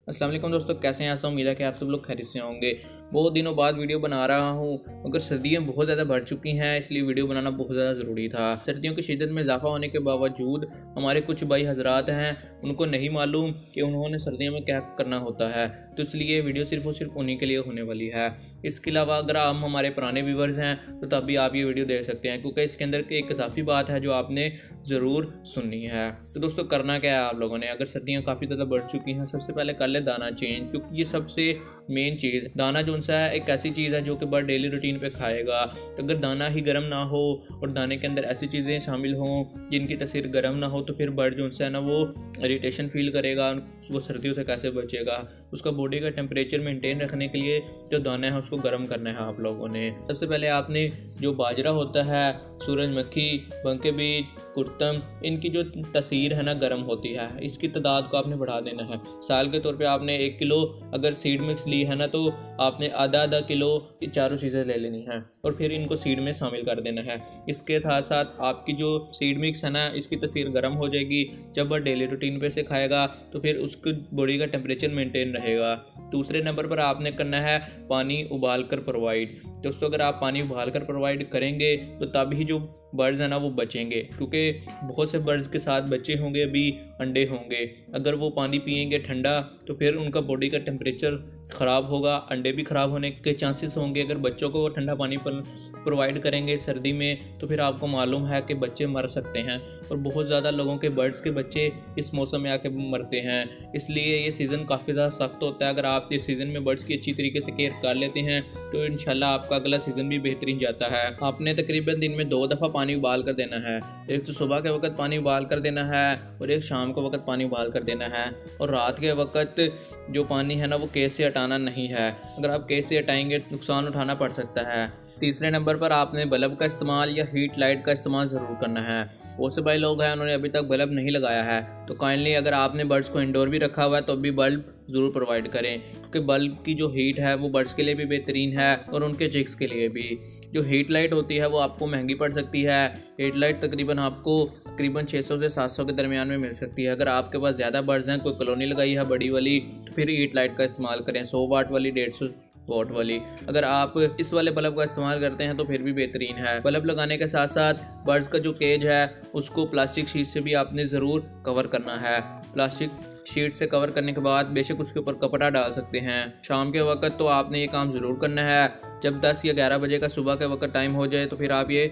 अस्सलाम वालेकुम दोस्तों, कैसे हैं? ऐसा उम्मीद है कि आप सब लोग खैरियत से होंगे। बहुत दिनों बाद वीडियो बना रहा हूं, मगर सर्दियां बहुत ज़्यादा बढ़ चुकी हैं, इसलिए वीडियो बनाना बहुत ज़्यादा ज़रूरी था। सर्दियों की शिद्दत में इजाफा होने के बावजूद हमारे कुछ भाई हजरात हैं, उनको नहीं मालूम कि उन्होंने सर्दियों में क्या करना होता है, तो इसलिए वीडियो सिर्फ और सिर्फ उन्हीं के लिए होने वाली है। इसके अलावा अगर आप हमारे पुराने व्यूवर्स हैं तो तब भी आप ये वीडियो देख सकते हैं, क्योंकि इसके अंदर एक इजाफी बात है जो आपने ज़रूर सुननी है। तो दोस्तों, करना क्या है आप लोगों ने? अगर सर्दियाँ काफ़ी ज़्यादा बढ़ चुकी हैं, सबसे पहले कर ले दाना चेंज, क्योंकि ये सबसे मेन चीज़। दाना जो सा है एक ऐसी चीज़ है जो कि बर्ड डेली रूटीन पे खाएगा। तो अगर दाना ही गर्म ना हो और दाने के अंदर ऐसी चीज़ें शामिल हों जिनकी तसीर गर्म ना हो, तो फिर बर्ड जो सा है ना वो इरिटेशन फील करेगा, वो सर्दियों से कैसे बचेगा। उसका बॉडी का टेम्परेचर मेंटेन रखने के लिए जो दाना है उसको गर्म करना है आप लोगों ने। सबसे पहले आपने जो बाजरा होता है, सूरजमुखी, बंके बीज, कुर्तम, इनकी जो तसीर है ना गर्म होती है, इसकी तादाद को आपने बढ़ा देना है। साल के तौर पे आपने 1 किलो अगर सीड मिक्स ली है ना, तो आपने आधा किलो ये चारों चीज़ें ले लेनी है और फिर इनको सीड में शामिल कर देना है। इसके साथ साथ आपकी जो सीड मिक्स है ना, इसकी तसीर गर्म हो जाएगी। जब वह डेली रूटीन पे से खाएगा तो फिर उसकी बॉडी का टेम्परेचर मेंटेन रहेगा। दूसरे नंबर पर आपने करना है पानी उबाल कर प्रोवाइड। दोस्तों, अगर आप पानी उबाल कर प्रोवाइड करेंगे तो तभी जो बर्ड्स हैं ना वो बचेंगे, क्योंकि बहुत से बर्ड्स के साथ बच्चे होंगे, अभी अंडे होंगे। अगर वो पानी पिएंगे ठंडा तो फिर उनका बॉडी का टेम्परेचर ख़राब होगा, अंडे भी ख़राब होने के चांसेस होंगे। अगर बच्चों को वो ठंडा पानी प्रोवाइड करेंगे सर्दी में तो फिर आपको मालूम है कि बच्चे मर सकते हैं, और बहुत ज़्यादा लोगों के बर्ड्स के बच्चे इस मौसम में आके मरते हैं। इसलिए ये सीज़न काफ़ी ज़्यादा सख्त होता है। अगर आप इस सीज़न में बर्ड्स की अच्छी तरीके से केयर कर लेते हैं तो इंशाल्लाह आपका अगला सीज़न भी बेहतरीन जाता है। आपने तकरीबन दिन में 2 दफ़ा पानी उबाल कर देना है। एक तो सुबह के वक्त पानी उबाल कर देना है और एक शाम के वक्त पानी उबाल कर देना है। और रात के वक्त जो पानी है ना वो केस से हटाना नहीं है। अगर आप केस से हटाएंगे तो नुकसान उठाना पड़ सकता है। तीसरे नंबर पर आपने बल्ब का इस्तेमाल या हीट लाइट का इस्तेमाल ज़रूर करना है। बहुत से भाई लोग हैं उन्होंने अभी तक बल्ब नहीं लगाया है, तो काइंडली अगर आपने बर्ड्स को इंडोर भी रखा हुआ है तो भी बल्ब ज़रूर प्रोवाइड करें, क्योंकि बल्ब की जो हीट है वो बर्ड्स के लिए भी बेहतरीन है और उनके चिक्स के लिए भी। जो हीट लाइट होती है वो आपको महंगी पड़ सकती है। हीट लाइट तकरीबन 600 से 700 के दरमियान में मिल सकती है। अगर आपके पास ज़्यादा बर्ड्स हैं, कोई कॉलोनी लगाई है बड़ी वाली, तो फिर हीट लाइट का इस्तेमाल करें, 100 वाट वाली, 150 वाट वाली। अगर आप इस वाले बल्ब का इस्तेमाल करते हैं तो फिर भी बेहतरीन है। बल्ब लगाने के साथ साथ बर्ड्स का जो केज है उसको प्लास्टिक शीट से भी आपने ज़रूर कवर करना है। प्लास्टिक शीट से कवर करने के बाद बेशक उसके ऊपर कपड़ा डाल सकते हैं। शाम के वक्त तो आपने ये काम ज़रूर करना है। जब 10 या 11 बजे का सुबह के वक्त टाइम हो जाए तो फिर आप ये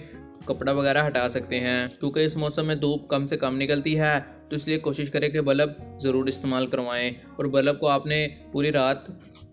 कपड़ा वगैरह हटा सकते हैं, क्योंकि इस मौसम में धूप कम से कम निकलती है, तो इसलिए कोशिश करें कि बल्ब ज़रूर इस्तेमाल करवाएं। और बल्ब को आपने पूरी रात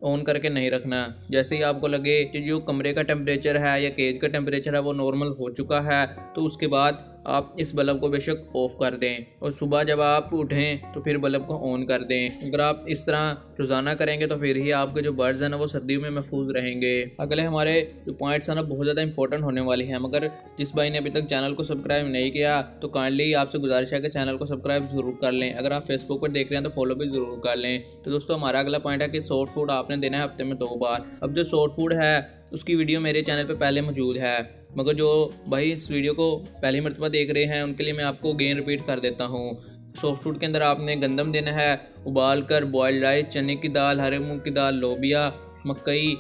ऑन करके नहीं रखना। जैसे ही आपको लगे कि जो कमरे का टेम्परेचर है या केज का टेम्परेचर है वो नॉर्मल हो चुका है, तो उसके बाद आप इस बल्ब को बेशक ऑफ़ कर दें और सुबह जब आप उठें तो फिर बल्ब को ऑन कर दें। अगर आप इस तरह रोज़ाना करेंगे तो फिर ही आपके जो बर्ड्स हैं ना वो सर्दियों में महफूज रहेंगे। अगले हमारे जो पॉइंट्स हैं ना बहुत ज़्यादा इंपॉर्टेंट होने वाली हैं, मगर जिस भाई ने अभी तक चैनल को सब्सक्राइब नहीं किया तो काइंडली आपसे गुजारिश है कि चैनल को सब्सक्राइब ज़रूर कर लें। अगर आप फेसबुक पर देख रहे हैं तो फॉलो भी ज़रूर कर लें। तो दोस्तों, हमारा अगला पॉइंट है कि सॉफ्ट फूड आपने देना है हफ्ते में 2 बार। अब जो सॉफ्ट फूड है उसकी वीडियो मेरे चैनल पे पहले मौजूद है, मगर जो भाई इस वीडियो को पहली मरतबा देख रहे हैं उनके लिए मैं आपको अगेन रिपीट कर देता हूँ। सॉफ्ट फूड के अंदर आपने गंदम देना है उबाल कर, बॉयल्ड राइस, चने की दाल, हरे मूंग की दाल, लोबिया, मकई,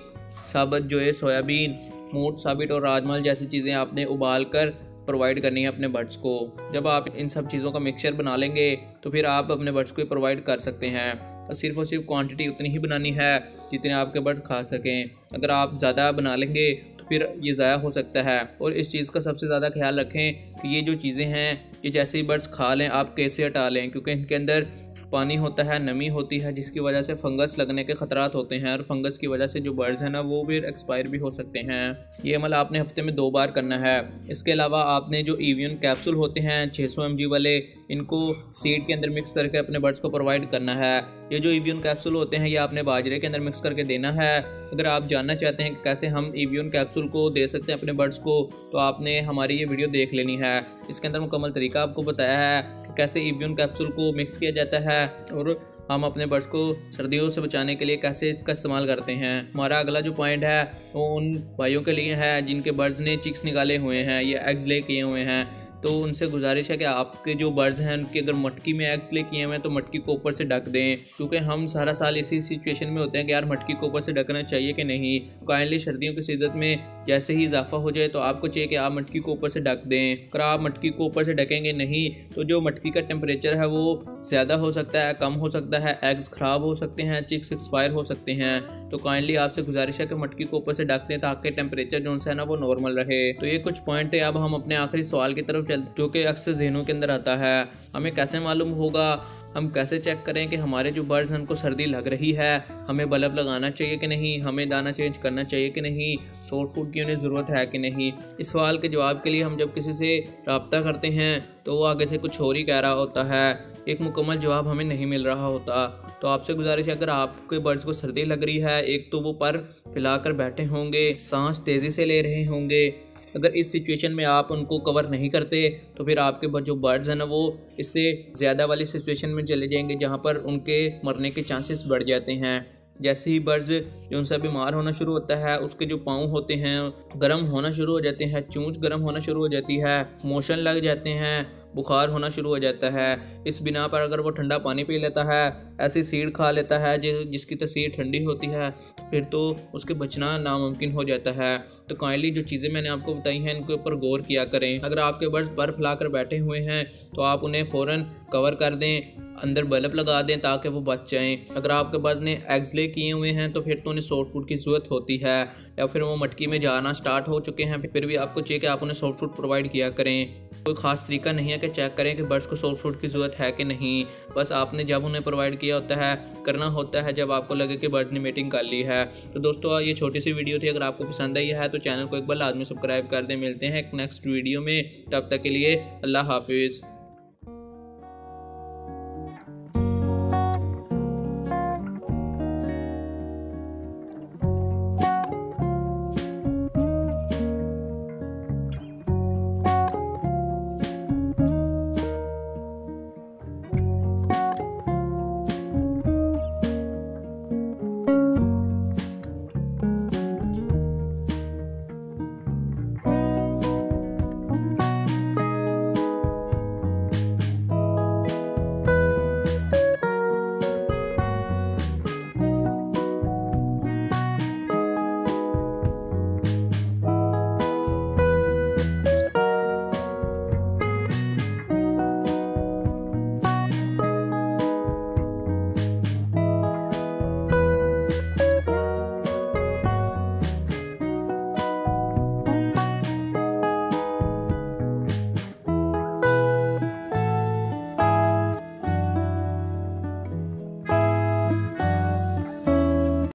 साबुत जो है सोयाबीन, मूंग साबित और राजमा जैसी चीज़ें आपने उबाल कर प्रोवाइड करनी है अपने बर्ड्स को। जब आप इन सब चीज़ों का मिक्सचर बना लेंगे तो फिर आप अपने बर्ड्स को प्रोवाइड कर सकते हैं। और सिर्फ क्वांटिटी उतनी ही बनानी है जितने आपके बर्ड्स खा सकें। अगर आप ज़्यादा बना लेंगे तो फिर ये ज़ाया हो सकता है। और इस चीज़ का सबसे ज़्यादा ख्याल रखें कि ये जो चीज़ें हैं कि जैसे ही बर्ड्स खा लें आप कैसे हटा लें, क्योंकि इनके अंदर पानी होता है, नमी होती है, जिसकी वजह से फंगस लगने के खतरात होते हैं और फंगस की वजह से जो बर्ड्स हैं ना वो फिर एक्सपायर भी हो सकते हैं। ये अमल आपने हफ्ते में 2 बार करना है। इसके अलावा आपने जो एवियन कैप्सूल होते हैं 600 mg वाले, इनको सीड के अंदर मिक्स करके अपने बर्ड्स को प्रोवाइड करना है। ये जो एवियन कैप्सूल होते हैं ये आपने बाजरे के अंदर मिक्स करके देना है। अगर आप जानना चाहते हैं कि कैसे हम एवियन कैप्सूल को दे सकते हैं अपने बर्ड्स को, तो आपने हमारी ये वीडियो देख लेनी है। इसके अंदर मुकम्मल तरीका आपको बताया है कि कैसे एवियन कैप्सूल को मिक्स किया जाता है और हम अपने बर्ड्स को सर्दियों से बचाने के लिए कैसे इसका इस्तेमाल करते हैं। हमारा अगला जो पॉइंट है वो उन भाइयों के लिए है जिनके बर्ड्स ने चिक्स निकाले हुए हैं या एग्स ले किए हुए हैं। तो उनसे गुजारिश है कि आपके जो बर्ड्स हैं उनकी अगर मटकी में एग्स ले किए हुए हैं तो मटकी को ऊपर से ढक दें, क्योंकि हम सारा साल इसी सिचुएशन में होते हैं कि यार मटकी को ऊपर से ढकना चाहिए कि नहीं। काइंडली सर्दियों की सीजन में जैसे ही इजाफा हो जाए तो आपको चाहिए कि आप मटकी को ऊपर से ढक दें। अगर आप मटकी को ऊपर से ढकेंगे नहीं तो जो मटकी का टेम्परेचर है वो ज़्यादा हो सकता है, कम हो सकता है, एग्स ख़राब हो सकते हैं, चिक्स एक्सपायर हो सकते हैं। तो काइंडली आपसे गुजारिश है कि मटकी को ऊपर से ढक दें ताकि टेम्परेचर जो है ना वो नॉर्मल रहे। तो ये कुछ पॉइंट थे। अब हम अपने आखिरी सवाल की तरफ चलते, जो कि अक्सर ज़हनों के अंदर आता है, हमें कैसे मालूम होगा, हम कैसे चेक करें कि हमारे जो बर्ड्स हैं उनको सर्दी लग रही है, हमें बल्ब लगाना चाहिए कि नहीं, हमें दाना चेंज करना चाहिए कि नहीं, सॉफ्ट फूड की उन्हें ज़रूरत है कि नहीं। इस सवाल के जवाब के लिए हम जब किसी से रब्ता करते हैं तो वो आगे से कुछ और ही कह रहा होता है, एक मुकम्मल जवाब हमें नहीं मिल रहा होता। तो आपसे गुजारिश है, अगर आपके बर्ड्स को सर्दी लग रही है, एक तो वो पर फैलाकर बैठे होंगे, सांस तेज़ी से ले रहे होंगे, अगर इस सिचुएशन में आप उनको कवर नहीं करते तो फिर आपके जो बर्ड्स हैं ना वो इससे ज़्यादा वाली सिचुएशन में चले जाएंगे जहाँ पर उनके मरने के चांसेस बढ़ जाते हैं। जैसे ही बर्ड्स जो उनसे बीमार होना शुरू होता है, उसके जो पाँव होते हैं गर्म होना शुरू हो जाते हैं, चोंच गर्म होना शुरू हो जाती है, मोशन लग जाते हैं, बुखार होना शुरू हो जाता है। इस बिना पर अगर वो ठंडा पानी पी लेता है, ऐसी सीड खा लेता है जिसकी तसीर ठंडी होती है, फिर तो उसके बचना नामुमकिन हो जाता है। तो काइंडली जो चीज़ें मैंने आपको बताई हैं इनके ऊपर गौर किया करें। अगर आपके बर्ड्स पर फैलाकर बैठे हुए हैं तो आप उन्हें फ़ौरन कवर कर दें, अंदर बल्ब लगा दें ताकि वो बच जाएं। अगर आपके बर्ड्स ने एग्स ले किए हुए हैं तो फिर तो उन्हें सॉफ्ट फूड की ज़रूरत होती है, या फिर वो मटकी में जाना स्टार्ट हो चुके हैं, फिर भी आपको चाहिए कि आप उन्हें सॉफ्ट फूड प्रोवाइड किया करें। कोई ख़ास तरीका नहीं है कि चेक करें कि बर्ड्स को सॉफ्ट फूड की ज़रूरत है कि नहीं, बस आपने जब उन्हें प्रोवाइड किया होता है, करना होता है जब आपको लगे कि बर्ड ने मीटिंग कर ली है। तो दोस्तों ये छोटी सी वीडियो थी, अगर आपको पसंद आई है तो चैनल को एक बार लाजमी सब्सक्राइब कर दें। मिलते हैं एक नेक्स्ट वीडियो में, तब तक के लिए अल्लाह हाफिज़।